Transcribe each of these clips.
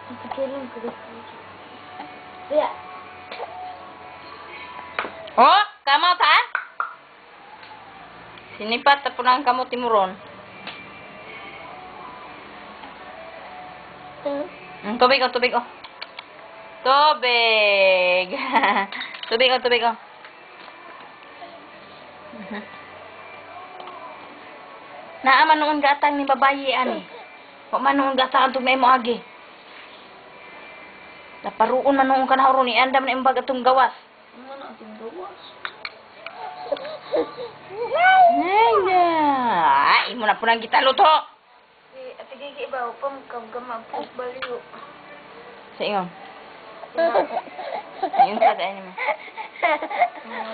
Pikirin ko dito. Kaya. Oh, kamot ha? Sinipat na po ng kamot timuron. Tubig oh, tubig oh. Tubig. Tubig oh, tubig oh. Naaman noon gatang ni babayi ani. Wa man noon gatang atong may mo agi. Naparuon man noon kanahuro ni andam na imbag atong gawas. Ano na ating gawas? Nay na. Ay, mo na po nang kita luto. Ate Gigi ba upang kagama po baliw. Sa ingon. Sa ingon sa daan mo.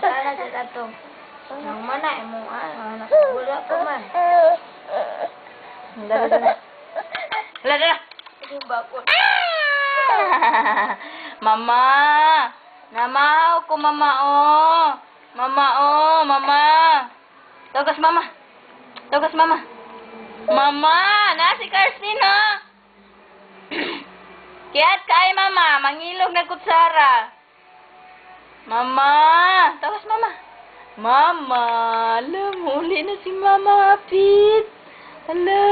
Sana sa tatong. Nang mana mo anak wala pa man. Dala dala. Dala dala. Sige bakot. Mama. Namahaw ko mama oh. Mama oh, mama. Tawagas mama. Tawagas mama. Mama, na si Karsten ha. Kiyat kay mama, mangilog na kutsara. Mama, tawas mama. Mama, ala, muli na si mama, hapit. Ala,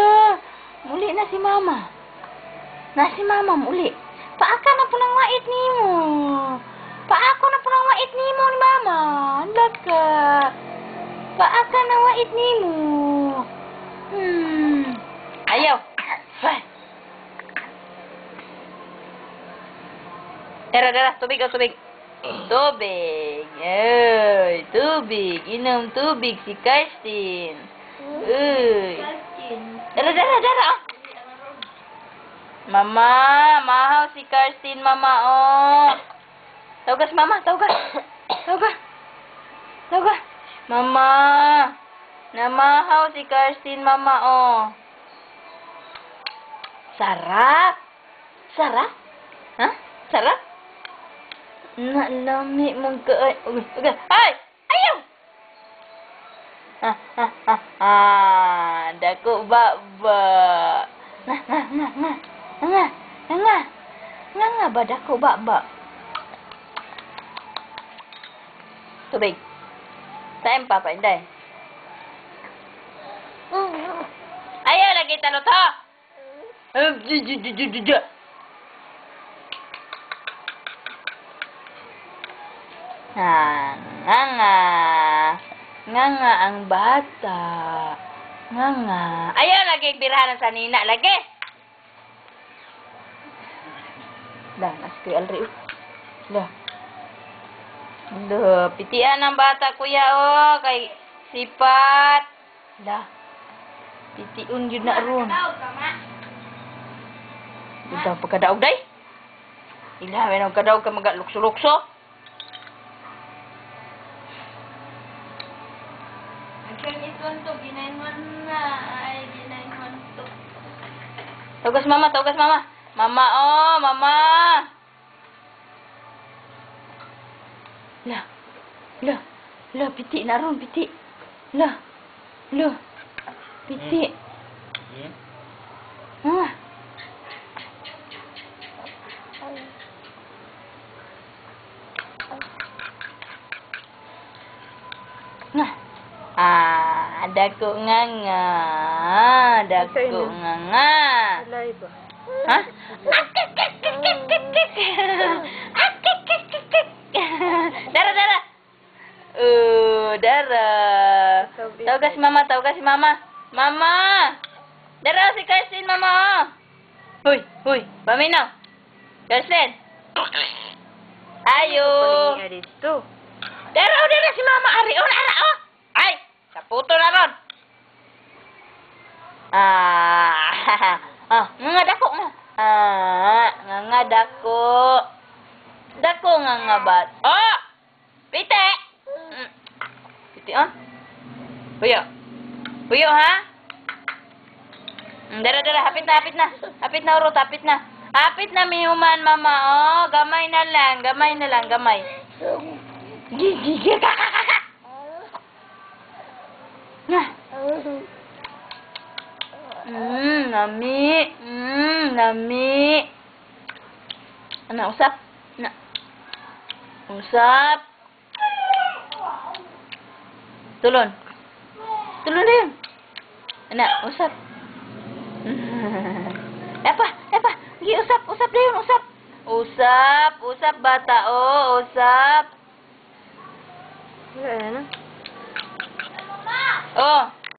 muli na si mama. Na si mama, muli. Paaka na po ng wait ni mo. Paako na po ng wait ni mo ni mama. Ala ka. Paaka na wait ni mo. Ayaw. Dara, tubig o tubig. Tubig. Ay, tubig. Inom tubig si Karsten. Uy. Dara. Mama, mahaw si Karsten, mama, oh. Tawagas, mama, tawagas. Tawagas. Mama. Namahaw si Karsten, mama, oh. Sarap. Sarap? Ha? Sarap? Nalami mong kaay. Okay. Ay! Ayaw! Dako baba. Nga ba dako baba? Tubig. Saan pa pa, inday? Ayaw lagi talot ha. Nga ang bata. Nga. Ayaw lagi birahan sa nina lagi. Dah, naskoy alri. Dah. Pitian ang bata kuya oh kay sipat. Dah. Pitiun yun na ron. Ito pagkadaog day. Ilaw ang kadaog ka magalukso-lukso. Nagkang to, ginainwan na. Ay, ginainwan to. Tawagas mama. Mama, oh, mama. La, piti na ron, piti. La. Piti. Dako nga. Dako nga. Ha? Dara. Dara. Tawagas si mama. Mama. Dara si Karsten, mama. Huy. Paminaw. Karsten. Ayo. Dara si mama. Ari, ara, oh. Ay, kaputo na ron. Nga dako nga. Nga dako. Dako nga bat. Oh! Pite! Pite, oh? Huyo, ha? Dara, hapit na. Hapit na, urot, hapit na. Hapit na, mihuman, mama, oh. Gamay na lang. Gigi, kaka. Nami. Anak, usap. Anak. Usap. Tulon. Tulon din. Anak, usap. Apa? Gi usap din, usap. Usap bata, oh, usap. Wala na. Oh.